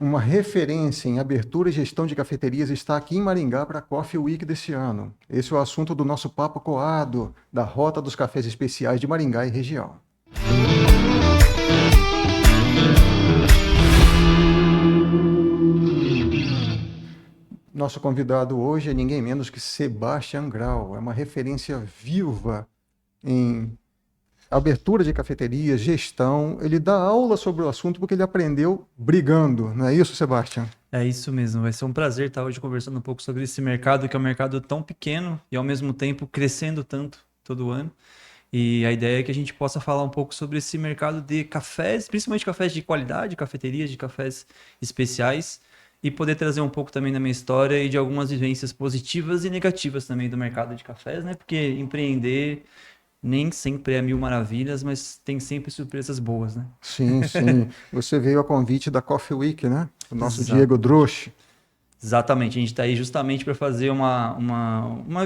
uma referência em abertura e gestão de cafeterias está aqui em Maringá para a Coffee Week desse ano. Esse é o assunto do nosso papo coado, da Rota dos Cafés Especiais de Maringá e região. Nosso convidado hoje é ninguém menos que Sebastian Grau. É uma referência viva em abertura de cafeterias, gestão. Ele dá aula sobre o assunto porque ele aprendeu brigando. Não é isso, Sebastian? É isso mesmo, vai ser um prazer estar hoje conversando um pouco sobre esse mercado, que é um mercado tão pequeno e ao mesmo tempo crescendo tanto todo ano. E a ideia é que a gente possa falar um pouco sobre esse mercado de cafés, principalmente cafés de qualidade, cafeterias, de cafés especiais, e poder trazer um pouco também da minha história e de algumas vivências positivas e negativas também do mercado de cafés, né? Porque empreender nem sempre é mil maravilhas, mas tem sempre surpresas boas, né? Sim, sim. Você veio a convite da Coffee Week, né? O nosso Diego Exatamente. Drosch. Exatamente, a gente está aí justamente para fazer uma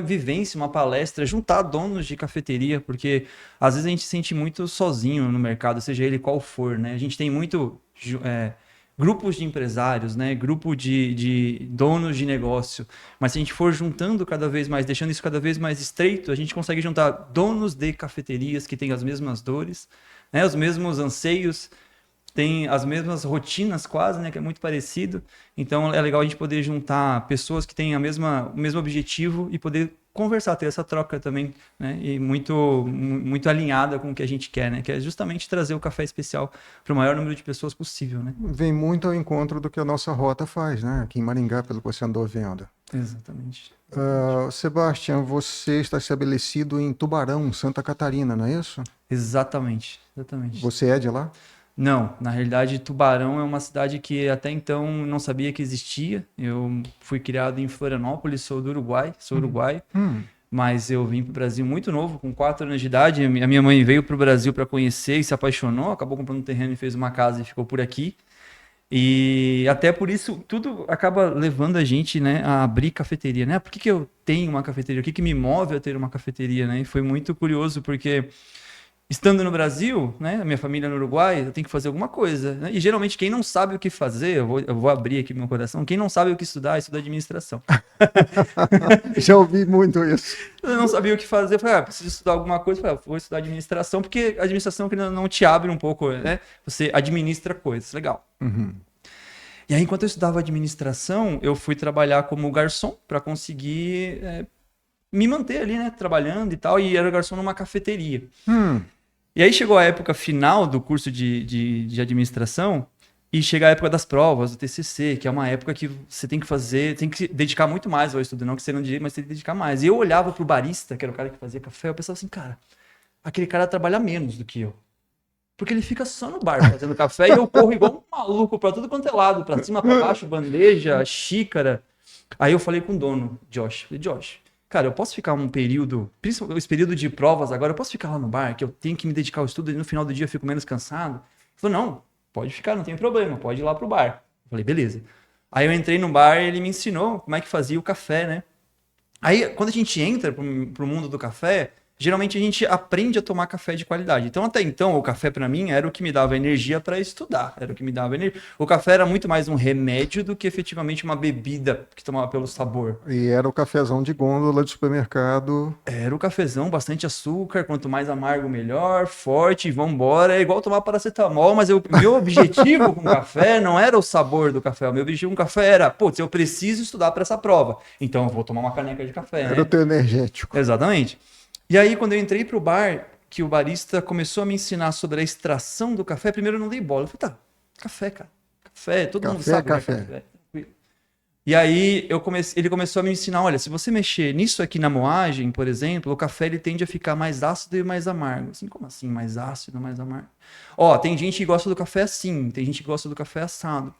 vivência, uma palestra, juntar donos de cafeteria, porque às vezes a gente se sente muito sozinho no mercado, seja ele qual for, né? A gente tem muito grupos de empresários, né? Grupo de donos de negócio, mas se a gente for juntando cada vez mais, deixando isso cada vez mais estreito, a gente consegue juntar donos de cafeterias que têm as mesmas dores, né? Os mesmos anseios, tem as mesmas rotinas quase, né, que é muito parecido. Então é legal a gente poder juntar pessoas que têm o mesmo objetivo e poder conversar, ter essa troca também, né, e muito alinhada com o que a gente quer, né, que é justamente trazer o café especial para o maior número de pessoas possível, né? Vem muito ao encontro do que a nossa rota faz, né? Aqui em Maringá, pelo que você andou vendo. Exatamente. Exatamente. Sebastian, você está estabelecido em Tubarão, Santa Catarina, não é isso? Exatamente. Exatamente. Você é de lá? Não, na realidade, Tubarão é uma cidade que até então não sabia que existia. Eu fui criado em Florianópolis, sou do Uruguai, sou Hum. uruguaio. Hum. Mas eu vim para o Brasil muito novo, com 4 anos de idade. A minha mãe veio para o Brasil para conhecer e se apaixonou, acabou comprando um terreno e fez uma casa e ficou por aqui. E até por isso, tudo acaba levando a gente, né, a abrir cafeteria, né? Por que que eu tenho uma cafeteria? O que que me move a ter uma cafeteria, né? E foi muito curioso, porque estando no Brasil, né, a minha família no Uruguai, eu tenho que fazer alguma coisa, né? E geralmente quem não sabe o que fazer, eu vou abrir aqui meu coração, quem não sabe o que estudar, estuda administração. Já ouvi muito isso. Eu não sabia o que fazer, eu falei, preciso estudar alguma coisa, eu falei, vou estudar administração, porque a administração que não te abre um pouco, né? Você administra coisas, legal. Uhum. E aí, enquanto eu estudava administração, eu fui trabalhar como garçom para conseguir me manter ali, né, trabalhando e tal, e era garçom numa cafeteria. Hum. E aí chegou a época final do curso de administração, e chega a época das provas, do TCC, que é uma época que você tem que fazer, tem que dedicar muito mais ao estudo, não que você não direito, mas tem que dedicar mais. E eu olhava pro barista, que era o cara que fazia café, eu pensava assim, cara, aquele cara trabalha menos do que eu. Porque ele fica só no bar fazendo café e eu corro igual um maluco pra tudo quanto é lado, pra cima, pra baixo, bandeja, xícara. Aí eu falei com o dono, Josh. Falei, Josh, cara, eu posso ficar um período, principalmente esse período de provas agora, eu posso ficar lá no bar, que eu tenho que me dedicar ao estudo e no final do dia eu fico menos cansado? Ele falou, não, pode ficar, não tem problema, pode ir lá pro bar. Eu falei, beleza. Aí eu entrei no bar e ele me ensinou como é que fazia o café, né? Aí, quando a gente entra pro mundo do café, geralmente a gente aprende a tomar café de qualidade. Então, até então, o café para mim era o que me dava energia para estudar, era o que me dava energia. O café era muito mais um remédio do que efetivamente uma bebida que tomava pelo sabor. E era o cafezão de gôndola de supermercado. Era o cafezão, bastante açúcar, quanto mais amargo, melhor, forte, vambora. É igual tomar paracetamol, mas meu objetivo com o café não era o sabor do café. O meu objetivo com o café era, putz, eu preciso estudar para essa prova. Então, eu vou tomar uma caneca de café, Era o né? teu energético. Exatamente. E aí, quando eu entrei pro bar, que o barista começou a me ensinar sobre a extração do café, primeiro eu não dei bola. Eu falei, tá, café, cara. Café, todo mundo Café é sabe o que é café. café. Tranquilo. E aí ele começou a me ensinar, olha, se você mexer nisso aqui na moagem, por exemplo, o café ele tende a ficar mais ácido e mais amargo. Assim, como assim, mais ácido, mais amargo? Ó, tem gente que gosta do café assim, tem gente que gosta do café assado.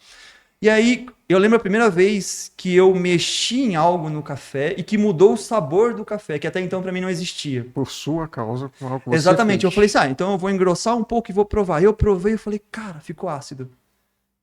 E aí, eu lembro a primeira vez que eu mexi em algo no café e que mudou o sabor do café, que até então para mim não existia. Por sua causa, por algo que você Exatamente, eu falei fez. assim, então eu vou engrossar um pouco e vou provar. Eu provei e falei, cara, ficou ácido.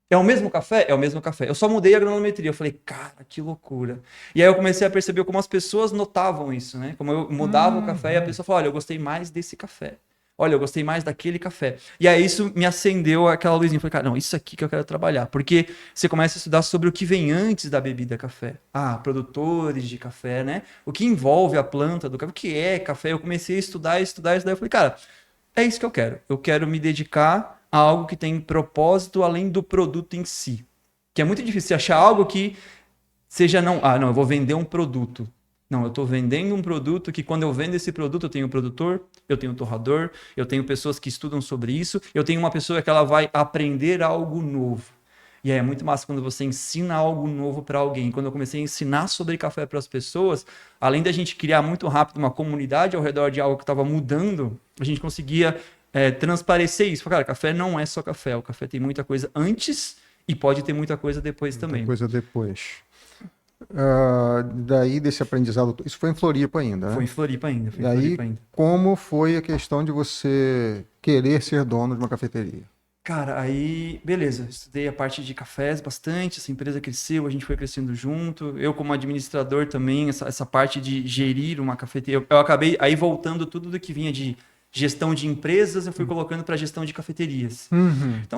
É o mesmo café? É o mesmo café. Eu só mudei a granulometria. Eu falei, cara, que loucura. E aí eu comecei a perceber como as pessoas notavam isso, né? Como eu mudava o café e a Uhum. pessoa falava, olha, eu gostei mais desse café. Olha, eu gostei mais daquele café. E aí isso me acendeu aquela luzinha. Eu falei, cara, não, isso aqui que eu quero trabalhar. Porque você começa a estudar sobre o que vem antes da bebida café. Ah, produtores de café, né? O que envolve a planta do café, o que é café. Eu comecei a estudar. Eu falei, cara, é isso que eu quero. Eu quero me dedicar a algo que tem propósito além do produto em si. Que é muito difícil você achar algo que seja não, não, eu vou vender um produto. Não, eu estou vendendo um produto que quando eu vendo esse produto, eu tenho um produtor, eu tenho um torrador, eu tenho pessoas que estudam sobre isso, eu tenho uma pessoa que ela vai aprender algo novo. E aí é muito massa quando você ensina algo novo para alguém. Quando eu comecei a ensinar sobre café para as pessoas, além da gente criar muito rápido uma comunidade ao redor de algo que estava mudando, a gente conseguia transparecer isso. Cara, café não é só café, o café tem muita coisa antes e pode ter muita coisa depois também. Muita coisa depois. Daí desse aprendizado, isso foi em Floripa ainda, né? Foi em Floripa ainda. E aí, como foi a questão de você querer ser dono de uma cafeteria? Cara, aí, beleza, estudei a parte de cafés bastante, essa empresa cresceu, a gente foi crescendo junto, eu como administrador também, essa parte de gerir uma cafeteria, eu acabei aí voltando tudo do que vinha de gestão de empresas, eu fui colocando para gestão de cafeterias. Uhum. Então,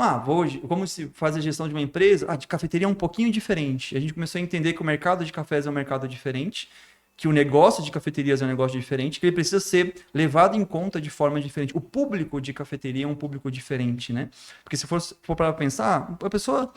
como se faz a gestão de uma empresa? De cafeteria é um pouquinho diferente. A gente começou a entender que o mercado de cafés é um mercado diferente, que o negócio de cafeterias é um negócio diferente, que ele precisa ser levado em conta de forma diferente. O público de cafeteria é um público diferente, né? Porque se for para pensar, a pessoa...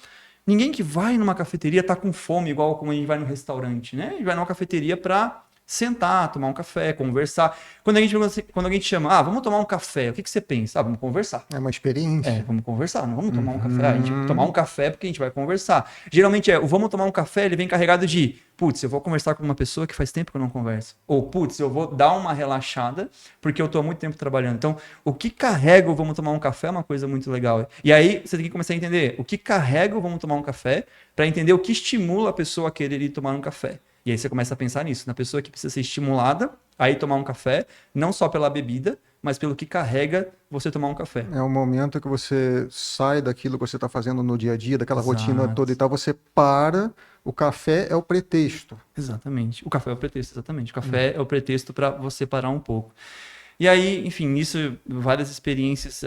Ninguém que vai numa cafeteria tá com fome, igual como a gente vai no restaurante, né? A gente vai numa cafeteria para sentar, tomar um café, conversar. Quando alguém te chama, vamos tomar um café, o que você pensa? Vamos conversar. É uma experiência. Vamos conversar, não vamos tomar um café. A gente vai tomar um café porque a gente vai conversar. Geralmente o vamos tomar um café, ele vem carregado de, putz, eu vou conversar com uma pessoa que faz tempo que eu não converso. Ou, putz, eu vou dar uma relaxada porque eu tô há muito tempo trabalhando. Então, o que carrega o vamos tomar um café é uma coisa muito legal. E aí, você tem que começar a entender o que carrega o vamos tomar um café para entender o que estimula a pessoa a querer ir tomar um café. E aí você começa a pensar nisso, na pessoa que precisa ser estimulada a ir tomar um café, não só pela bebida, mas pelo que carrega você tomar um café. É o momento que você sai daquilo que você está fazendo no dia a dia, daquela Exato. rotina toda e tal, você para, o café é o pretexto. Exatamente, o café é o pretexto, exatamente. O café é o pretexto para você parar um pouco. E aí, enfim, isso, várias experiências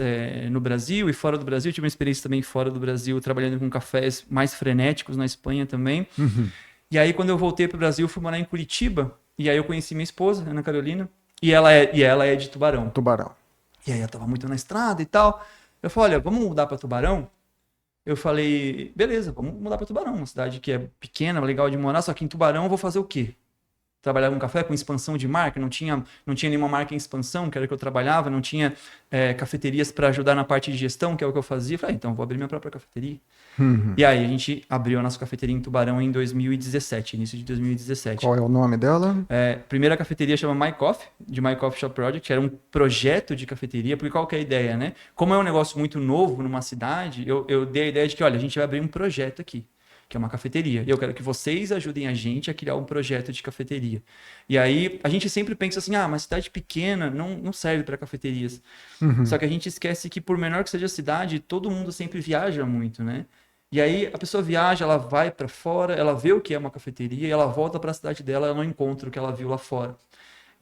no Brasil e fora do Brasil. Eu tive uma experiência também fora do Brasil, trabalhando com cafés mais frenéticos na Espanha também. Uhum. E aí, quando eu voltei para o Brasil, eu fui morar em Curitiba. E aí eu conheci minha esposa, Ana Carolina. E ela é de Tubarão. Tubarão. E aí eu tava muito na estrada e tal. Eu falei, olha, vamos mudar para Tubarão? Eu falei, beleza, vamos mudar para Tubarão. Uma cidade que é pequena, legal de morar. Só que em Tubarão eu vou fazer o quê? Trabalhar com café, com expansão de marca, não tinha nenhuma marca em expansão, que era o que eu trabalhava, não tinha cafeterias para ajudar na parte de gestão, que é o que eu fazia. Eu falei, então vou abrir minha própria cafeteria. Uhum. E aí a gente abriu a nossa cafeteria em Tubarão em 2017, início de 2017. Qual é o nome dela? Primeira cafeteria chama My Coffee, de My Coffee Shop Project, era um projeto de cafeteria, porque qual que é a ideia, né? Como é um negócio muito novo numa cidade, eu dei a ideia de que, olha, a gente vai abrir um projeto aqui, que é uma cafeteria. E eu quero que vocês ajudem a gente a criar um projeto de cafeteria. E aí, a gente sempre pensa assim, uma cidade pequena não serve para cafeterias. Uhum. Só que a gente esquece que, por menor que seja a cidade, todo mundo sempre viaja muito, né? E aí, a pessoa viaja, ela vai para fora, ela vê o que é uma cafeteria, e ela volta para a cidade dela, ela não encontra o que ela viu lá fora.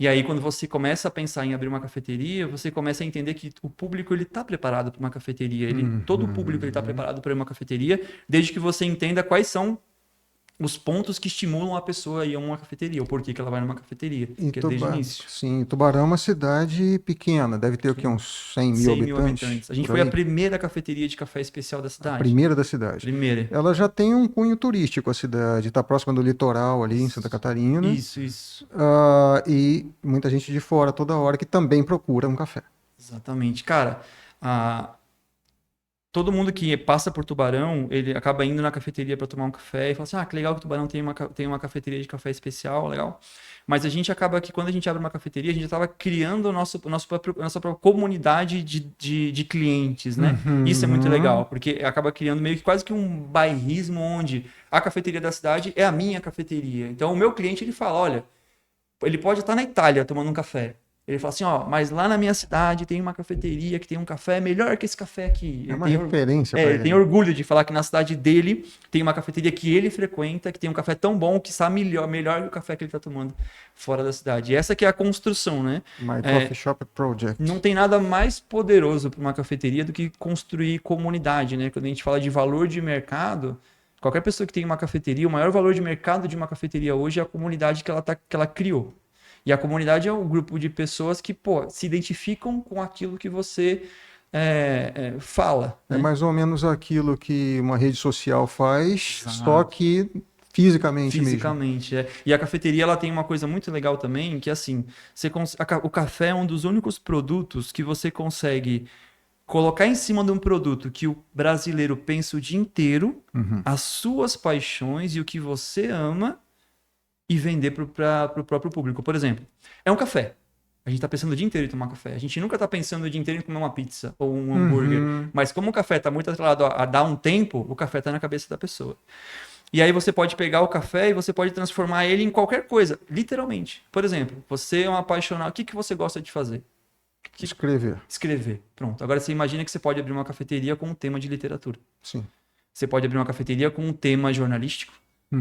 E aí, quando você começa a pensar em abrir uma cafeteria, você começa a entender que o público ele está preparado para uma cafeteria. Todo o público está preparado para uma cafeteria, desde que você entenda quais são os pontos que estimulam a pessoa a ir a uma cafeteria, ou por que ela vai numa cafeteria, que é desde o início. Sim, Tubarão é uma cidade pequena, deve ter o quê? Uns 100 mil habitantes? A gente foi a primeira cafeteria de café especial da cidade. A primeira da cidade. Primeira. Ela já tem um cunho turístico, a cidade, está próxima do litoral ali em Santa Catarina. Isso. E muita gente de fora toda hora que também procura um café. Exatamente. Cara, todo mundo que passa por Tubarão, ele acaba indo na cafeteria para tomar um café e fala assim, que legal que Tubarão tem uma cafeteria de café especial, legal. Mas a gente acaba que quando a gente abre uma cafeteria, a gente estava criando a nossa própria comunidade de clientes, né? Uhum. Isso é muito legal, porque acaba criando meio que quase que um bairrismo onde a cafeteria da cidade é a minha cafeteria. Então o meu cliente, ele fala, olha, ele pode estar na Itália tomando um café, Ele fala assim, ó, mas lá na minha cidade tem uma cafeteria que tem um café melhor que esse café aqui. É uma referência para ele ele. tem orgulho de falar que na cidade dele tem uma cafeteria que ele frequenta, que tem um café tão bom que sabe melhor que o café que ele está tomando fora da cidade. E essa que é a construção, né? My Coffee Shop Project. Não tem nada mais poderoso para uma cafeteria do que construir comunidade, né? Quando a gente fala de valor de mercado, qualquer pessoa que tem uma cafeteria, o maior valor de mercado de uma cafeteria hoje é a comunidade que ela criou. E a comunidade é um grupo de pessoas que, pô, se identificam com aquilo que você fala. É Né? mais ou menos aquilo que uma rede social faz, Exato. só que fisicamente mesmo. Fisicamente, é. E a cafeteria, ela tem uma coisa muito legal também, que assim, o café é um dos únicos produtos que você consegue colocar em cima de um produto que o brasileiro pensa o dia inteiro, as suas paixões e o que você ama, e vender para o próprio público. Por exemplo, é um café. A gente está pensando o dia inteiro em tomar café. A gente nunca está pensando o dia inteiro em comer uma pizza ou um hambúrguer. Mas como o café está muito atrelado a dar um tempo, o café está na cabeça da pessoa. E aí você pode pegar o café e você pode transformar ele em qualquer coisa, literalmente. Por exemplo, você é um apaixonado. O que você gosta de fazer? Escrever. Escrever. Pronto. Agora você imagina que você pode abrir uma cafeteria com um tema de literatura. Sim. Você pode abrir uma cafeteria com um tema jornalístico.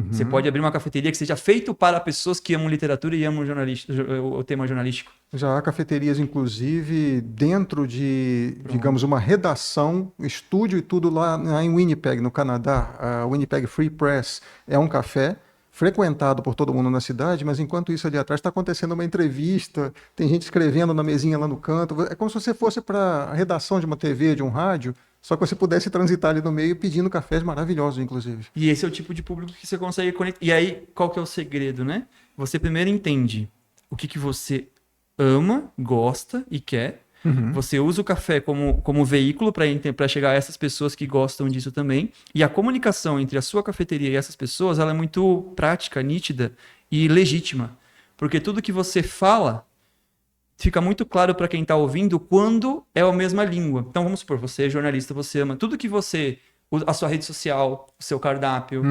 Você pode abrir uma cafeteria que seja feito para pessoas que amam literatura e amam o tema jornalístico. Já há cafeterias, inclusive, dentro de, digamos, uma redação, estúdio e tudo lá em Winnipeg, no Canadá. A Winnipeg Free Press é um café frequentado por todo mundo na cidade, mas enquanto isso ali atrás está acontecendo uma entrevista, tem gente escrevendo na mesinha lá no canto. É como se você fosse para a redação de uma TV, de um rádio, só que você pudesse transitar ali no meio pedindo cafés maravilhosos, inclusive. E esse é o tipo de público que você consegue conectar. E aí, qual que é o segredo, né? Você primeiro entende o que você ama, gosta e quer. Você usa o café como veículo para chegar a essas pessoas que gostam disso também. E a comunicação entre a sua cafeteria e essas pessoas, ela é muito prática, nítida e legítima. Porque tudo que você fala fica muito claro para quem está ouvindo quando é a mesma língua. Então, vamos supor, você é jornalista, você ama tudo que você... A sua rede social, o seu cardápio,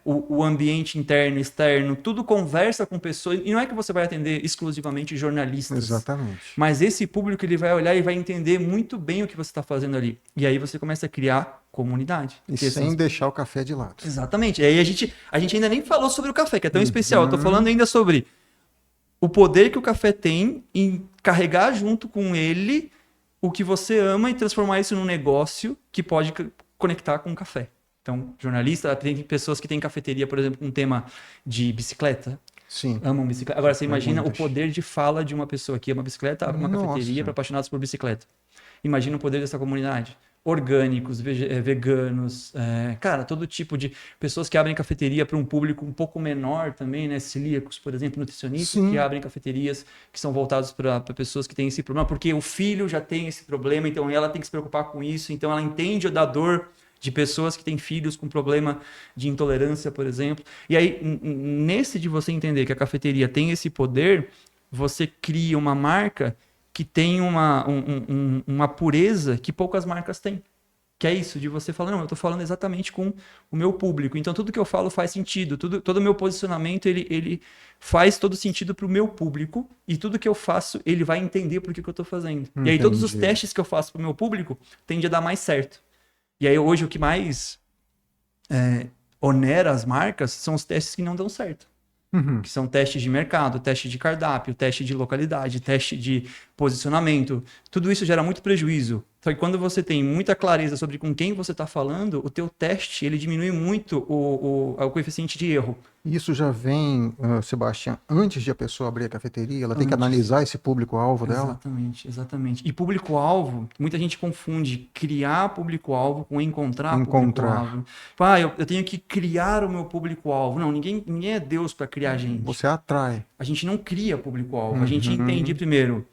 o ambiente interno, externo, tudo conversa com pessoas. E não é que você vai atender exclusivamente jornalistas. Exatamente. Mas esse público ele vai olhar e vai entender muito bem o que você está fazendo ali. E aí você começa a criar comunidade. E sem deixar o café de lado. Exatamente. E aí a gente ainda nem falou sobre o café, que é tão especial. Eu estou falando ainda sobre o poder que o café tem em carregar junto com ele o que você ama e transformar isso num negócio que pode conectar com o café. Então, jornalista, tem pessoas que têm cafeteria, por exemplo, com um tema de bicicleta. Sim. Amam bicicleta. Agora, você imagina muitas. o poder de fala de uma pessoa que ama bicicleta, abre uma cafeteria para apaixonados por bicicleta. Imagina o poder dessa comunidade. Orgânicos, veganos, cara, todo tipo de pessoas que abrem cafeteria para um público um pouco menor também, né? Celíacos, por exemplo, nutricionistas que abrem cafeterias que são voltados para pessoas que têm esse problema, porque o filho já tem esse problema, então ela tem que se preocupar com isso, então ela entende da dor de pessoas que têm filhos com problema de intolerância, por exemplo. E aí, nesse de você entender que a cafeteria tem esse poder, você cria uma marca que tem uma pureza que poucas marcas têm. Que é isso, de você falar, não, eu estou falando exatamente com o meu público. Então, tudo que eu falo faz sentido. Todo o meu posicionamento, ele faz todo sentido para o meu público. E tudo que eu faço, ele vai entender por que eu estou fazendo. Entendi. E aí, todos os testes que eu faço para o meu público tendem a dar mais certo. E aí, hoje, o que mais onera as marcas são os testes que não dão certo. Que são testes de mercado, teste de cardápio, teste de localidade, teste de posicionamento. Tudo isso gera muito prejuízo. Só que quando você tem muita clareza sobre com quem você está falando, o teu teste ele diminui muito o coeficiente de erro. Isso já vem, Sebastião, antes de a pessoa abrir a cafeteria, ela tem que analisar esse público-alvo dela? Exatamente. E público-alvo, muita gente confunde criar público-alvo com encontrar. Público-alvo. Eu tenho que criar o meu público-alvo. Não, ninguém é Deus para criar gente. Você atrai. A gente não cria público-alvo. A gente entende primeiro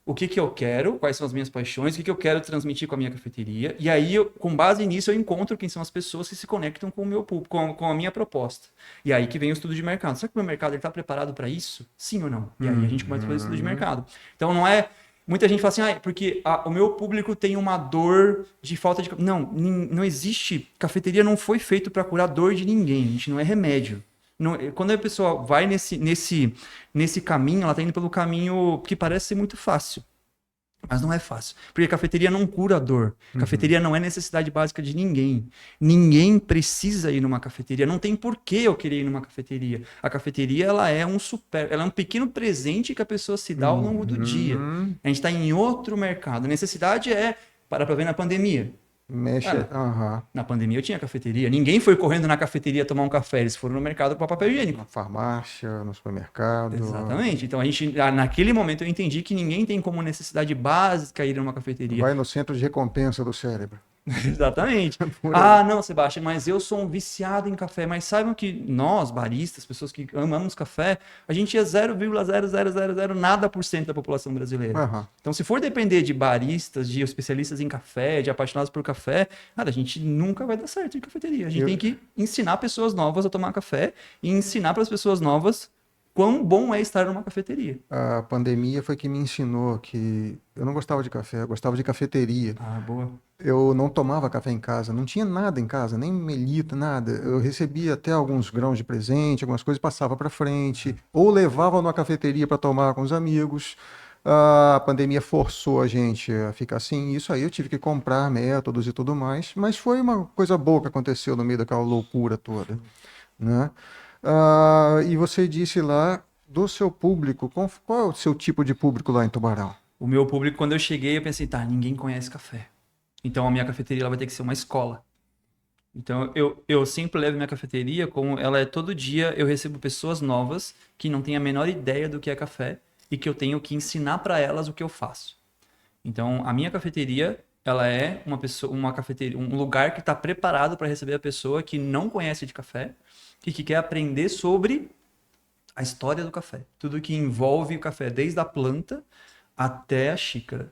o que eu quero, quais são as minhas paixões, o que eu quero transmitir com a minha cafeteria. E aí, com base nisso, eu encontro quem são as pessoas que se conectam com o meu público, com a minha proposta. E aí que vem o estudo de mercado. Será que o meu mercado está preparado para isso? Sim ou não? E aí a gente começa a fazer estudo de mercado. Então, não é... Muita gente fala assim, porque o meu público tem uma dor de falta de... Não existe... Cafeteria não foi feito para curar dor de ninguém. A gente não é remédio. Quando a pessoa vai nesse caminho, ela está indo pelo caminho que parece ser muito fácil. Mas não é fácil. Porque cafeteria não cura a dor. Cafeteria não é necessidade básica de ninguém. Ninguém precisa ir numa cafeteria. Não tem porquê eu querer ir numa cafeteria. A cafeteria, ela é um pequeno presente que a pessoa se dá ao longo do dia. A gente está em outro mercado. A necessidade é, para ver na pandemia. Mexe. Na pandemia eu tinha cafeteria. Ninguém foi correndo na cafeteria tomar um café. Eles foram no mercado para papel higiênico. Na farmácia, no supermercado. Exatamente. Então, naquele momento eu entendi que ninguém tem como necessidade básica ir numa cafeteria. Vai no centro de recompensa do cérebro. Exatamente. Não, Sebastião, mas eu sou um viciado em café. Mas saibam que nós, baristas, pessoas que amamos café, a gente é 0,0000 nada por cento da população brasileira. Então, se for depender de baristas, de especialistas em café, de apaixonados por café, a gente nunca vai dar certo em cafeteria. A gente tem que ensinar pessoas novas a tomar café e ensinar para as pessoas novas quão bom é estar numa cafeteria. A pandemia foi que me ensinou que eu não gostava de café, eu gostava de cafeteria. Boa. Eu não tomava café em casa, não tinha nada em casa, nem melita, nada. Eu recebia até alguns grãos de presente, algumas coisas, passava para frente, ou levava numa cafeteria para tomar com os amigos. A pandemia forçou a gente a ficar assim, isso aí eu tive que comprar métodos e tudo mais, mas foi uma coisa boa que aconteceu no meio daquela loucura toda, né? E você disse lá do seu público, qual é o seu tipo de público lá em Tubarão? O meu público, quando eu cheguei, eu pensei, ninguém conhece café. Então a minha cafeteria ela vai ter que ser uma escola. Então eu sempre levo minha cafeteria como ela é todo dia, eu recebo pessoas novas que não têm a menor ideia do que é café e que eu tenho que ensinar para elas o que eu faço. Então a minha cafeteria, ela é uma cafeteria, um lugar que está preparado para receber a pessoa que não conhece de café e que quer aprender sobre a história do café. Tudo que envolve o café, desde a planta até a xícara.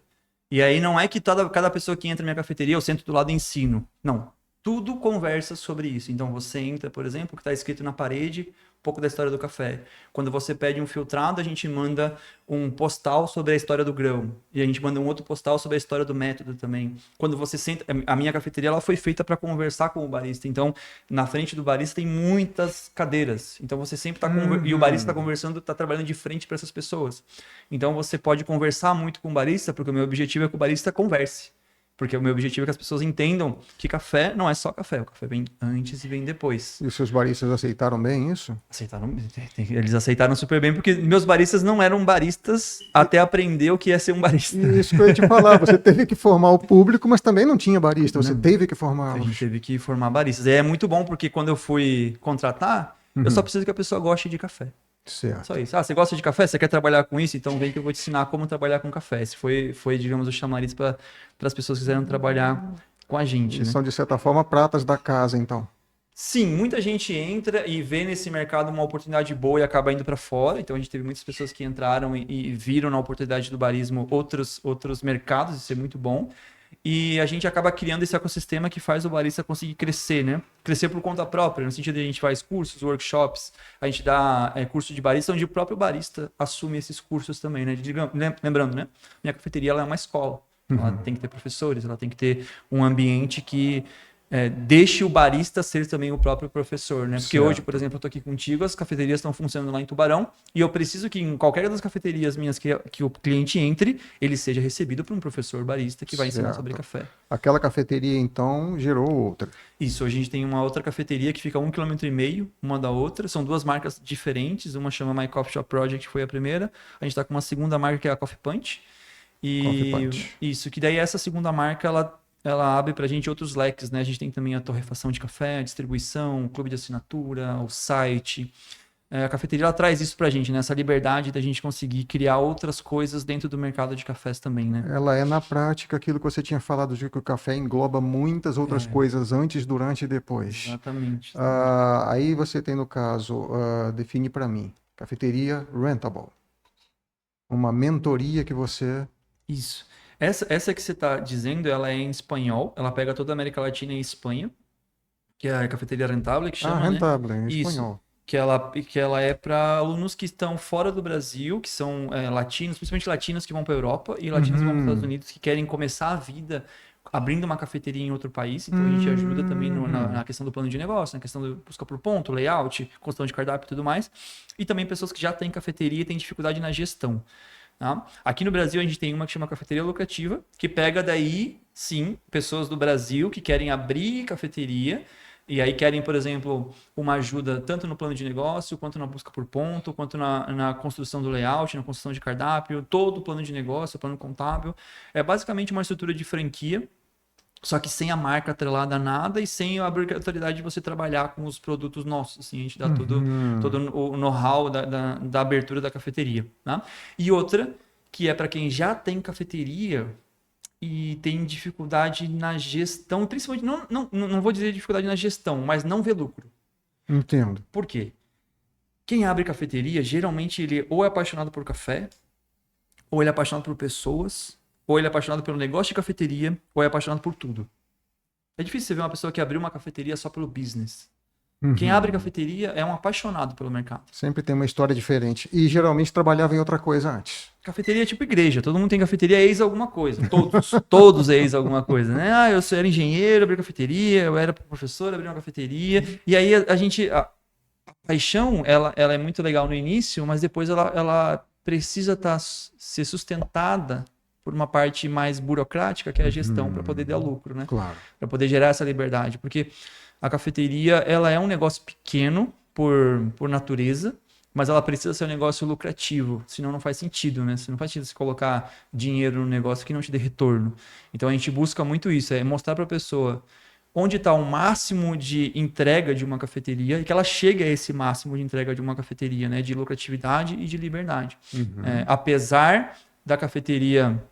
E aí não é que cada pessoa que entra na minha cafeteria, eu sento do lado e ensino. Não. Tudo conversa sobre isso. Então você entra, por exemplo, que está escrito na parede, um pouco da história do café. Quando você pede um filtrado, a gente manda um postal sobre a história do grão. E a gente manda um outro postal sobre a história do método também. Quando você senta... A minha cafeteria ela foi feita para conversar com o barista. Então, na frente do barista tem muitas cadeiras. Então você sempre está... E o barista está conversando, está trabalhando de frente para essas pessoas. Então você pode conversar muito com o barista, porque o meu objetivo é que o barista converse. Porque o meu objetivo é que as pessoas entendam que café não é só café. O café vem antes e vem depois. E os seus baristas aceitaram bem isso? Aceitaram. Eles aceitaram super bem, porque meus baristas não eram baristas até aprender o que é ser um barista. Isso que eu ia te falar. Você teve que formar o público, mas também não tinha barista. Você teve que formá-los. A gente teve que formar baristas. E é muito bom, porque quando eu fui contratar, eu só preciso que a pessoa goste de café. Certo. Só isso. Você gosta de café? Você quer trabalhar com isso? Então vem que eu vou te ensinar como trabalhar com café. Esse foi digamos, o chamariz para as pessoas que quiserem trabalhar com a gente. Né? São, de certa forma, pratas da casa, então. Sim, muita gente entra e vê nesse mercado uma oportunidade boa e acaba indo para fora. Então a gente teve muitas pessoas que entraram e viram na oportunidade do barismo outros mercados, isso é muito bom. E a gente acaba criando esse ecossistema que faz o barista conseguir crescer, né? Crescer por conta própria, no sentido de a gente faz cursos, workshops, a gente dá curso de barista, onde o próprio barista assume esses cursos também, né? Lembrando, né? Minha cafeteria ela é uma escola. Ela tem que ter professores, ela tem que ter um ambiente que deixe o barista ser também o próprio professor, né? Porque hoje, por exemplo, eu tô aqui contigo, as cafeterias estão funcionando lá em Tubarão e eu preciso que em qualquer das cafeterias minhas que o cliente entre, ele seja recebido por um professor barista que vai ensinar sobre café. Aquela cafeteria, então, gerou outra. Isso, hoje a gente tem uma outra cafeteria que fica a 1,5 km uma da outra. São duas marcas diferentes, uma chama My Coffee Shop Project, que foi a primeira. A gente tá com uma segunda marca que é a Coffee Punch. Coffee Punch. Isso, que daí essa segunda marca, ela abre para a gente outros leques, né? A gente tem também a torrefação de café, a distribuição, o clube de assinatura, o site. A cafeteria ela traz isso para a gente, né? Essa liberdade da gente conseguir criar outras coisas dentro do mercado de cafés também, né? Ela é, na prática, aquilo que você tinha falado de que o café engloba muitas outras coisas antes, durante e depois. Exatamente. Aí você tem, no caso, define para mim, cafeteria rentable. Uma mentoria que você... Isso. Essa que você está dizendo, ela é em espanhol, ela pega toda a América Latina e Espanha, que é a cafeteria Rentable, que chama, Rentable, né? em espanhol. Isso, que ela é para alunos que estão fora do Brasil, que são latinos, principalmente latinos que vão para a Europa e latinos que vão para os Estados Unidos, que querem começar a vida abrindo uma cafeteria em outro país, então a gente ajuda também na questão do plano de negócio, na questão da busca por ponto, layout, construção de cardápio e tudo mais. E também pessoas que já têm cafeteria e têm dificuldade na gestão. Tá? Aqui no Brasil a gente tem uma que chama Cafeteria Lucrativa, que pega daí, sim, pessoas do Brasil que querem abrir cafeteria e aí querem, por exemplo, uma ajuda tanto no plano de negócio, quanto na busca por ponto, quanto na construção do layout, na construção de cardápio, todo o plano de negócio, o plano contábil. É basicamente uma estrutura de franquia, só que sem a marca atrelada a nada e sem a obrigatoriedade de você trabalhar com os produtos nossos. Assim, a gente dá todo o know-how da abertura da cafeteria. Tá? E outra, que é para quem já tem cafeteria e tem dificuldade na gestão, principalmente, não vou dizer dificuldade na gestão, mas não vê lucro. Entendo. Por quê? Quem abre cafeteria, geralmente ele ou é apaixonado por café, ou ele é apaixonado por pessoas, ou ele é apaixonado pelo negócio de cafeteria, ou é apaixonado por tudo. É difícil você ver uma pessoa que abriu uma cafeteria só pelo business. Quem abre cafeteria é um apaixonado pelo mercado. Sempre tem uma história diferente. E geralmente trabalhava em outra coisa antes. Cafeteria é tipo igreja. Todo mundo tem cafeteria, ex alguma coisa. Todos ex alguma coisa, né? Ah, eu era engenheiro, abri cafeteria, eu era professor, abri uma cafeteria. E aí a gente... A paixão, ela é muito legal no início, mas depois ela precisa ser sustentada por uma parte mais burocrática, que é a gestão, para poder dar lucro, né? Claro. Para poder gerar essa liberdade. Porque a cafeteria, ela é um negócio pequeno por natureza, mas ela precisa ser um negócio lucrativo, senão não faz sentido, né? Não faz sentido você colocar dinheiro no negócio que não te dê retorno. Então a gente busca muito isso, é mostrar para a pessoa onde está o máximo de entrega de uma cafeteria e que ela chegue a esse máximo de entrega de uma cafeteria, né? De lucratividade e de liberdade. Apesar da cafeteria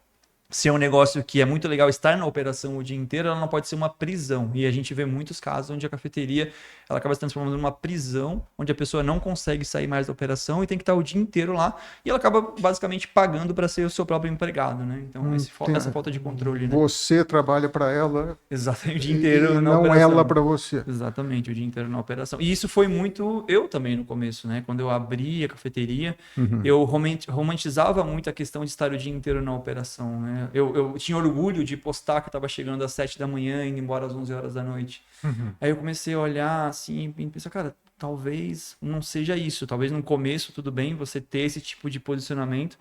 ser um negócio que é muito legal estar na operação o dia inteiro, ela não pode ser uma prisão. E a gente vê muitos casos onde a cafeteria ela acaba se transformando numa prisão, onde a pessoa não consegue sair mais da operação e tem que estar o dia inteiro lá. E ela acaba basicamente pagando para ser o seu próprio empregado, né? Então, essa falta de controle, né? Você trabalha para ela. Exatamente, o dia inteiro e na não operação. ela para você. Exatamente, o dia inteiro na operação. E isso foi muito eu também no começo, né? Quando eu abri a cafeteria, eu romantizava muito a questão de estar o dia inteiro na operação, né? Eu tinha orgulho de postar que eu estava chegando às 7 da manhã e indo embora às 11 horas da noite. Aí eu comecei a olhar assim e pensar, cara, talvez não seja isso. Talvez no começo, tudo bem, você ter esse tipo de posicionamento,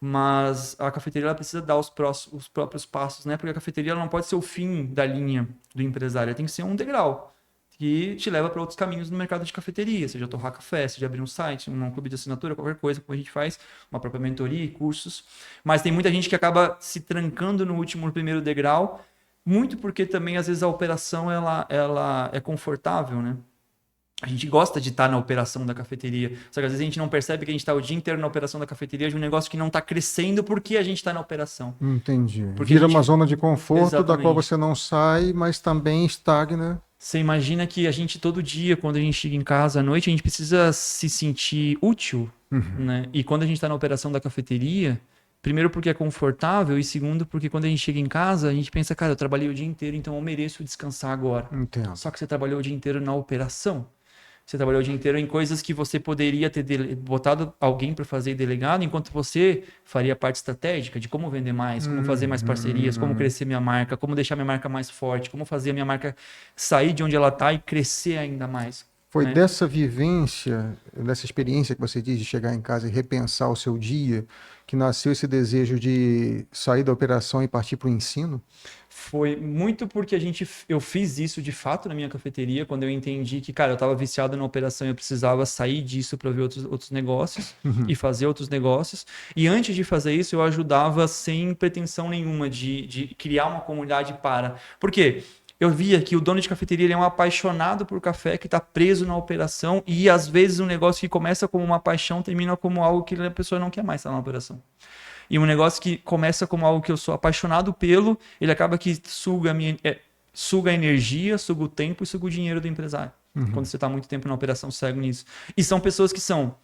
mas a cafeteria ela precisa dar os próprios passos, né? Porque a cafeteria ela não pode ser o fim da linha do empresário, ela tem que ser um degrau que te leva para outros caminhos no mercado de cafeteria, seja torrar café, seja abrir um site, um clube de assinatura, qualquer coisa, como a gente faz, uma própria mentoria e cursos. Mas tem muita gente que acaba se trancando no primeiro degrau, muito porque também às vezes a operação ela é confortável, né? A gente gosta de estar na operação da cafeteria, só que às vezes a gente não percebe que a gente está o dia inteiro na operação da cafeteria de um negócio que não está crescendo porque a gente está na operação. Entendi. Porque vira uma zona de conforto da qual Exatamente. você não sai, mas também estagna. Você imagina que a gente todo dia, quando a gente chega em casa à noite, a gente precisa se sentir útil, né? E quando a gente está na operação da cafeteria, primeiro porque é confortável e segundo porque quando a gente chega em casa, a gente pensa, cara, eu trabalhei o dia inteiro, então eu mereço descansar agora. Entendo. Só que você trabalhou o dia inteiro na operação. Você trabalhou o dia inteiro em coisas que você poderia ter botado alguém para fazer e delegado, enquanto você faria a parte estratégica de como vender mais, como fazer mais parcerias, como crescer minha marca, como deixar minha marca mais forte, como fazer a minha marca sair de onde ela está e crescer ainda mais. Foi né? dessa vivência, dessa experiência que você diz de chegar em casa e repensar o seu dia, que nasceu esse desejo de sair da operação e partir para o ensino? Foi muito porque eu fiz isso de fato na minha cafeteria, quando eu entendi que, cara, eu estava viciado na operação e eu precisava sair disso para ver outros negócios e fazer outros negócios. E antes de fazer isso, eu ajudava sem pretensão nenhuma de criar uma comunidade para. Por quê? Eu via que o dono de cafeteria ele é um apaixonado por café que está preso na operação e às vezes um negócio que começa como uma paixão termina como algo que a pessoa não quer mais estar na operação. E um negócio que começa como algo que eu sou apaixonado pelo, ele acaba que suga a energia, suga o tempo e suga o dinheiro do empresário. Quando você está muito tempo na operação cego nisso. E são pessoas que são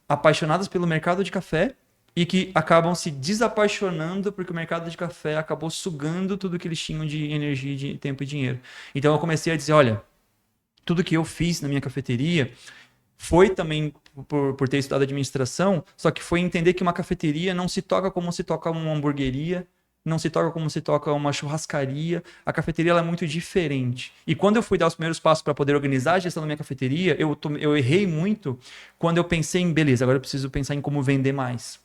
apaixonadas pelo mercado de café e que acabam se desapaixonando porque o mercado de café acabou sugando tudo que eles tinham de energia, de tempo e dinheiro. Então eu comecei a dizer, olha, tudo que eu fiz na minha cafeteria foi também por ter estudado administração, só que foi entender que uma cafeteria não se toca como se toca uma hamburgueria, não se toca como se toca uma churrascaria. A cafeteria ela é muito diferente. E quando eu fui dar os primeiros passos para poder organizar a gestão da minha cafeteria, eu errei muito quando eu pensei em, beleza, agora eu preciso pensar em como vender mais.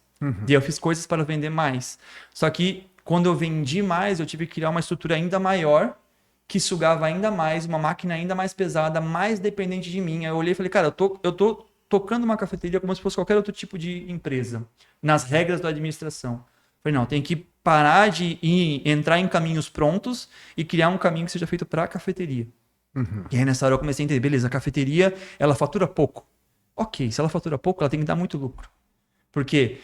E eu fiz coisas para vender mais. Só que quando eu vendi mais, eu tive que criar uma estrutura ainda maior, que sugava ainda mais, uma máquina ainda mais pesada, mais dependente de mim. Aí eu olhei e falei, cara, eu tô tocando uma cafeteria como se fosse qualquer outro tipo de empresa, nas regras da administração. Falei, não, tem que parar de entrar em caminhos prontos e criar um caminho que seja feito para a cafeteria. E aí nessa hora eu comecei a entender, beleza, a cafeteria, ela fatura pouco. Ok, se ela fatura pouco, ela tem que dar muito lucro. Porque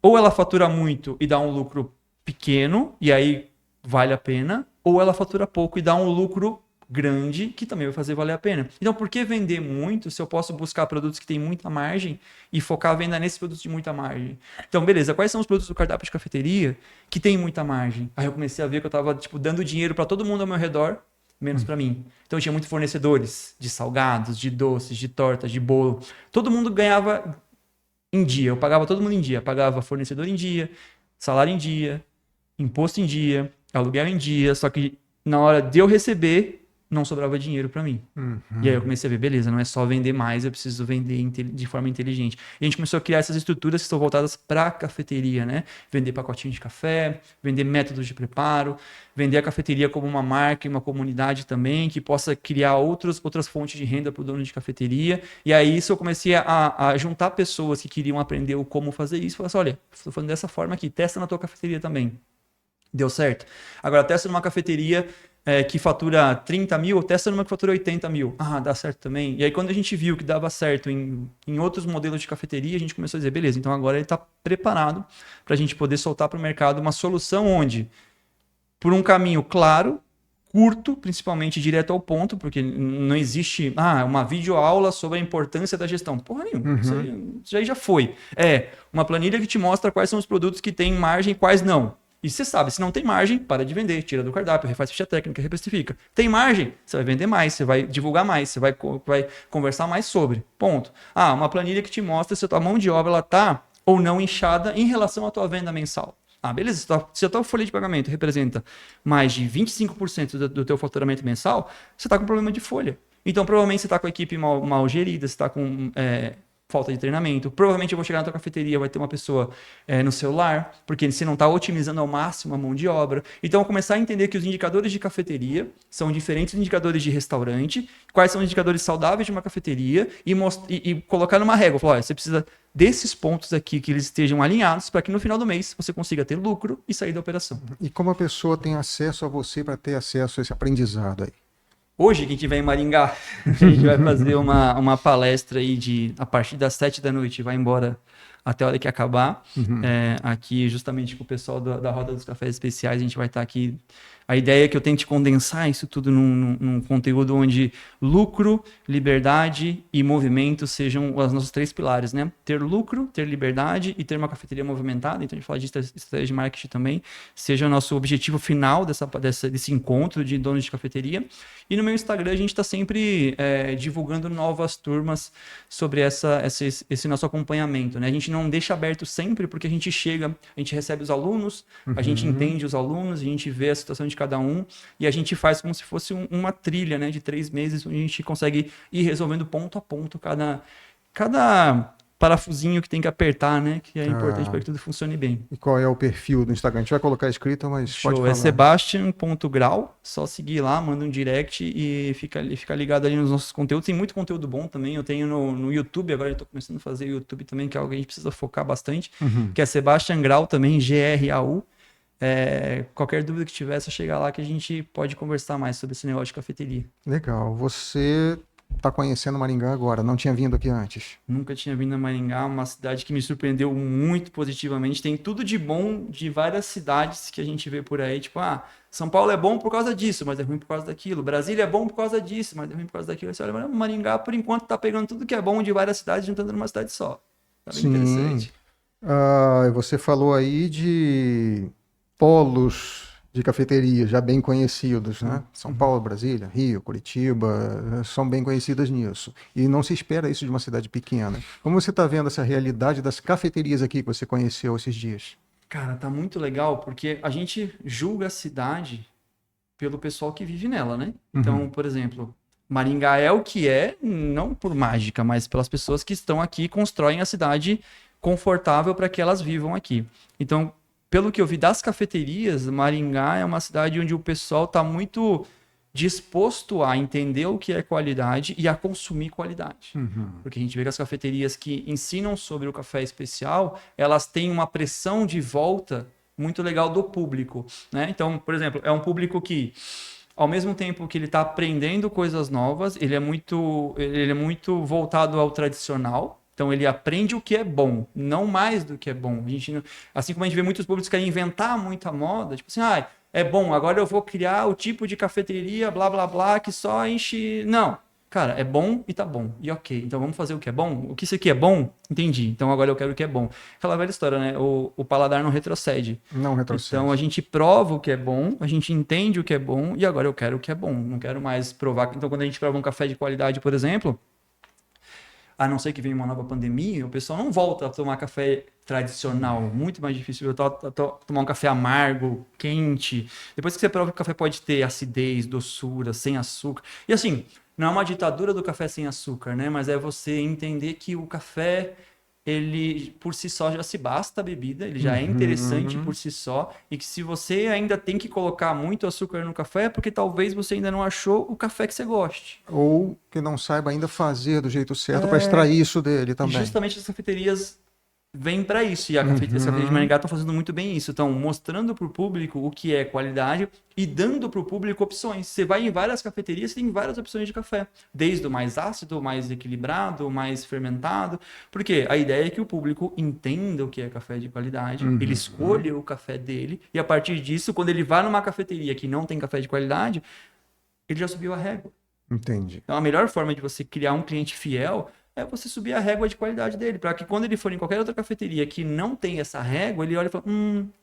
ou ela fatura muito e dá um lucro pequeno, e aí vale a pena, ou ela fatura pouco e dá um lucro grande, que também vai fazer valer a pena. Então, por que vender muito se eu posso buscar produtos que têm muita margem e focar a venda nesses produtos de muita margem? Então, beleza, quais são os produtos do cardápio de cafeteria que tem muita margem? Aí eu comecei a ver que eu estava dando dinheiro para todo mundo ao meu redor, menos para mim. Então, eu tinha muitos fornecedores de salgados, de doces, de tortas, de bolo. Todo mundo ganhava em dia, eu pagava todo mundo em dia, pagava fornecedor em dia, salário em dia, imposto em dia, aluguel em dia, só que na hora de eu receber, não sobrava dinheiro para mim. E aí eu comecei a ver, beleza, não é só vender mais, eu preciso vender de forma inteligente. E a gente começou a criar essas estruturas que são voltadas para a cafeteria, né? Vender pacotinho de café, vender métodos de preparo, vender a cafeteria como uma marca e uma comunidade também, que possa criar outras fontes de renda para o dono de cafeteria. E aí isso eu comecei a juntar pessoas que queriam aprender o como fazer isso. Falei assim, olha, estou fazendo dessa forma aqui, testa na tua cafeteria também. Deu certo? Agora testa numa cafeteria que fatura 30 mil, testa numa que fatura 80 mil. Ah, dá certo também. E aí quando a gente viu que dava certo em outros modelos de cafeteria, a gente começou a dizer, beleza, então agora ele está preparado para a gente poder soltar para o mercado uma solução onde, por um caminho claro, curto, principalmente direto ao ponto, porque não existe uma videoaula sobre a importância da gestão. Porra nenhuma, isso aí já foi. É uma planilha que te mostra quais são os produtos que têm margem e quais não. E você sabe, se não tem margem, para de vender, tira do cardápio, refaz ficha técnica, reprecifica. Tem margem, você vai vender mais, você vai divulgar mais, você vai conversar mais sobre. Ponto. Uma planilha que te mostra se a tua mão de obra ela tá ou não inchada em relação à tua venda mensal. Beleza, se a tua folha de pagamento representa mais de 25% do teu faturamento mensal, você está com problema de folha. Então, provavelmente você está com a equipe mal gerida, você está com falta de treinamento. Provavelmente eu vou chegar na tua cafeteria, vai ter uma pessoa no celular, porque você não está otimizando ao máximo a mão de obra. Então, eu vou começar a entender que os indicadores de cafeteria são diferentes dos indicadores de restaurante, quais são os indicadores saudáveis de uma cafeteria e colocar numa régua. Falar, você precisa desses pontos aqui que eles estejam alinhados para que no final do mês você consiga ter lucro e sair da operação. E como a pessoa tem acesso a você para ter acesso a esse aprendizado aí? Hoje, quem estiver em Maringá, a gente vai fazer uma palestra aí a partir das 7 da noite, vai embora até a hora que acabar. Aqui, justamente com o pessoal da Roda dos Cafés Especiais, a gente vai estar aqui. A ideia é que eu tente condensar isso tudo num conteúdo onde lucro, liberdade e movimento sejam os nossos 3 pilares, né? Ter lucro, ter liberdade e ter uma cafeteria movimentada. Então, a gente fala de estratégia de marketing também. Seja o nosso objetivo final desse encontro de donos de cafeteria. E no meu Instagram, a gente está sempre divulgando novas turmas sobre esse nosso acompanhamento, né? A gente não deixa aberto sempre, porque a gente recebe os alunos, a gente entende os alunos, a gente vê a situação de cada um e a gente faz como se fosse uma trilha, né, de 3 meses, onde a gente consegue ir resolvendo ponto a ponto cada parafusinho que tem que apertar, né, que é importante para que tudo funcione bem. E qual é o perfil do Instagram? A gente vai colocar escrito, mas pode falar. É sebastian.grau, só seguir lá, manda um direct e fica ligado ali nos nossos conteúdos. Tem muito conteúdo bom também, eu tenho no YouTube, agora eu estou começando a fazer YouTube também, que é algo que a gente precisa focar bastante, que é Sebastian Grau também, Grau. Qualquer dúvida que tiver, é só chegar lá que a gente pode conversar mais sobre esse negócio de cafeteria. Legal. Você está conhecendo Maringá agora, não tinha vindo aqui antes? Nunca tinha vindo a Maringá, uma cidade que me surpreendeu muito positivamente. Tem tudo de bom de várias cidades que a gente vê por aí, tipo, São Paulo é bom por causa disso, mas é ruim por causa daquilo. Brasília é bom por causa disso, mas é ruim por causa daquilo. Você olha, Maringá, por enquanto, tá pegando tudo que é bom de várias cidades, juntando numa cidade só. Tá bem interessante. Você falou aí de polos de cafeteria já bem conhecidos, né? São Paulo, Brasília, Rio, Curitiba, são bem conhecidas nisso. E não se espera isso de uma cidade pequena. Como você está vendo essa realidade das cafeterias aqui que você conheceu esses dias? Cara, tá muito legal porque a gente julga a cidade pelo pessoal que vive nela, né? Então, Uhum. por exemplo, Maringá é o que é, não por mágica, mas pelas pessoas que estão aqui e constroem a cidade confortável para que elas vivam aqui. Então, pelo que eu vi das cafeterias, Maringá é uma cidade onde o pessoal está muito disposto a entender o que é qualidade e a consumir qualidade. Uhum. Porque a gente vê que as cafeterias que ensinam sobre o café especial, elas têm uma pressão de volta muito legal do público, né? Então, por exemplo, é um público que, ao mesmo tempo que ele está aprendendo coisas novas, ele é muito voltado ao tradicional. Então ele aprende o que é bom, não mais do que é bom. A gente, assim como a gente vê muitos públicos que querem inventar muita moda, tipo assim, é bom, agora eu vou criar o tipo de cafeteria, blá blá blá, que só enche. Não. Cara, é bom e tá bom. E ok. Então vamos fazer o que é bom? O que isso aqui é bom? Entendi. Então agora eu quero o que é bom. Aquela velha história, né? O paladar não retrocede. Não Então a retrocede. gente prova o que é bom, a gente entende o que é bom e agora eu quero o que é bom. Não quero mais provar. Então quando a gente prova um café de qualidade, por exemplo, a não ser que venha uma nova pandemia, o pessoal não volta a tomar café tradicional. Muito mais difícil tomar um café amargo, quente. Depois que você prova que o café pode ter acidez, doçura, sem açúcar. E assim, não é uma ditadura do café sem açúcar, né? Mas é você entender que o café, ele por si só já se basta a bebida, ele já é interessante Uhum. por si só. E que se você ainda tem que colocar muito açúcar no café, é porque talvez você ainda não achou o café que você goste. Ou que não saiba ainda fazer do jeito certo para extrair isso dele E também. justamente as cafeterias vêm para isso. E as cafeterias de Uhum. Maringá estão fazendo muito bem isso. Estão mostrando para o público o que é qualidade e dando para o público opções. Você vai em várias cafeterias, tem várias opções de café. Desde o mais ácido, o mais equilibrado, o mais fermentado. Porque a ideia é que o público entenda o que é café de qualidade, ele Uhum. escolha o café dele, e a partir disso, quando ele vai numa cafeteria que não tem café de qualidade, ele já subiu a régua. Entendi. Então, a melhor forma de você criar um cliente fiel é você subir a régua de qualidade dele, para que quando ele for em qualquer outra cafeteria que não tem essa régua, ele olha e fala,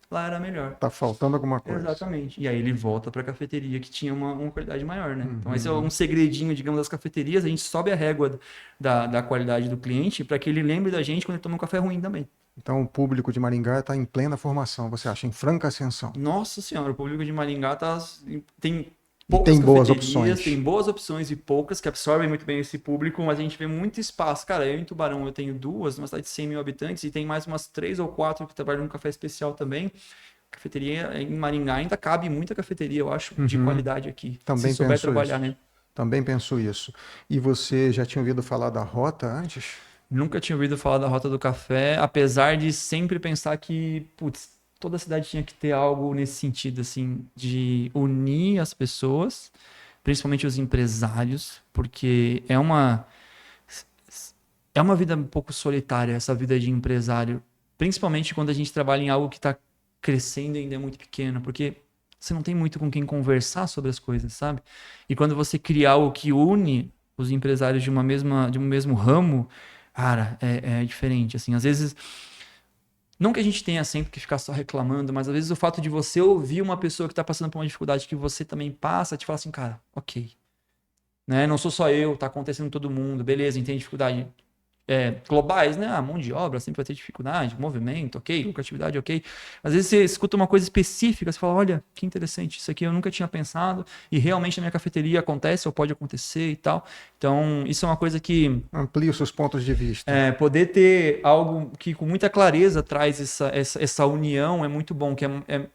lá era melhor. Tá faltando alguma coisa. Exatamente. E aí ele volta para a cafeteria que tinha uma qualidade maior, né? Então, esse é um Uhum. segredinho, digamos, das cafeterias. A gente sobe a régua da qualidade do cliente para que ele lembre da gente quando ele toma um café ruim também. Então o público de Maringá está em plena formação, você acha, em franca ascensão. Nossa senhora, o público de Maringá tem E poucas tem boas cafeterias, tem opções. boas opções e poucas que absorvem muito bem esse público, mas a gente vê muito espaço. Cara, eu em Tubarão eu tenho duas, numa cidade de 100 mil habitantes, e tem mais umas três ou quatro que trabalham no café especial também. Cafeteria em Maringá ainda cabe muita cafeteria, eu acho, de Uhum. qualidade aqui. Se Também souber penso trabalhar, isso. né? Também penso isso. E você já tinha ouvido falar da Rota antes? Nunca tinha ouvido falar da Rota do Café, apesar de sempre pensar que, putz, toda cidade tinha que ter algo nesse sentido, assim, de unir as pessoas, principalmente os empresários, porque é uma vida um pouco solitária, essa vida de empresário, principalmente quando a gente trabalha em algo que está crescendo e ainda é muito pequeno, porque você não tem muito com quem conversar sobre as coisas, sabe? E quando você cria algo que une os empresários de um mesmo ramo, cara, é diferente, assim, às vezes, não que a gente tenha sempre que ficar só reclamando, mas às vezes o fato de você ouvir uma pessoa que está passando por uma dificuldade que você também passa, te fala assim, cara, ok, né? Não sou só eu, tá acontecendo com todo mundo, beleza, tem dificuldade globais, né? A mão de obra sempre vai ter dificuldade, movimento, ok, lucratividade, ok. Às vezes você escuta uma coisa específica, você fala, olha, que interessante, isso aqui eu nunca tinha pensado e realmente na minha cafeteria acontece ou pode acontecer e tal. Então, isso é uma coisa que Amplie os seus pontos de vista. poder ter algo que com muita clareza traz essa união é muito bom, que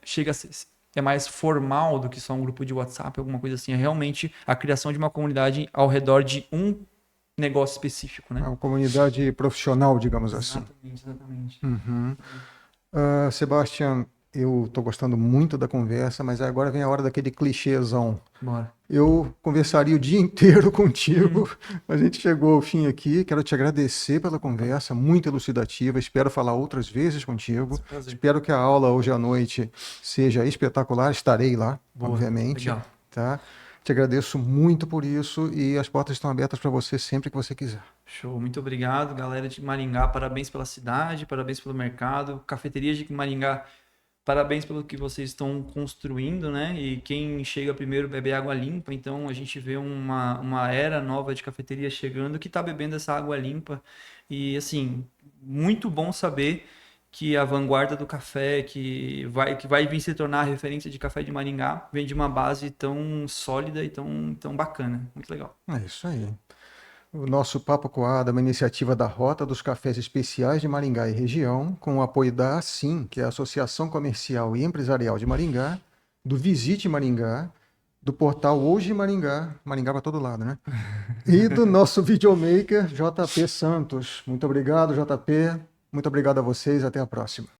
chega a ser, é mais formal do que só um grupo de WhatsApp, alguma coisa assim. É realmente a criação de uma comunidade ao redor de um negócio específico, É né? uma comunidade profissional, digamos assim. Exatamente, exatamente. Uhum. Sebastian, eu estou gostando muito da conversa, mas agora vem a hora daquele clichêzão. Bora. Eu conversaria o dia inteiro contigo. A gente chegou ao fim aqui. Quero te agradecer pela Opa, conversa, muito elucidativa. Espero falar outras vezes contigo. prazer. Espero que a aula hoje à noite seja espetacular. Estarei lá, Boa, obviamente, legal. tá? Te agradeço muito por isso e as portas estão abertas para você sempre que você quiser. Show, muito obrigado, galera de Maringá. Parabéns pela cidade, parabéns pelo mercado. Cafeterias de Maringá, parabéns pelo que vocês estão construindo, né? E quem chega primeiro bebe água limpa. Então a gente vê uma era nova de cafeteria chegando que está bebendo essa água limpa. E assim, muito bom saber que a vanguarda do café, que vai vir se tornar a referência de café de Maringá, vem de uma base tão sólida e tão bacana. Muito legal. É isso aí. O nosso Papo Coado é uma iniciativa da Rota dos Cafés Especiais de Maringá e região, com o apoio da ASIM, que é a Associação Comercial e Empresarial de Maringá, do Visite Maringá, do portal Hoje Maringá, Maringá para todo lado, né? E do nosso videomaker, JP Santos. Muito obrigado, JP. Muito obrigado a vocês. Até a próxima.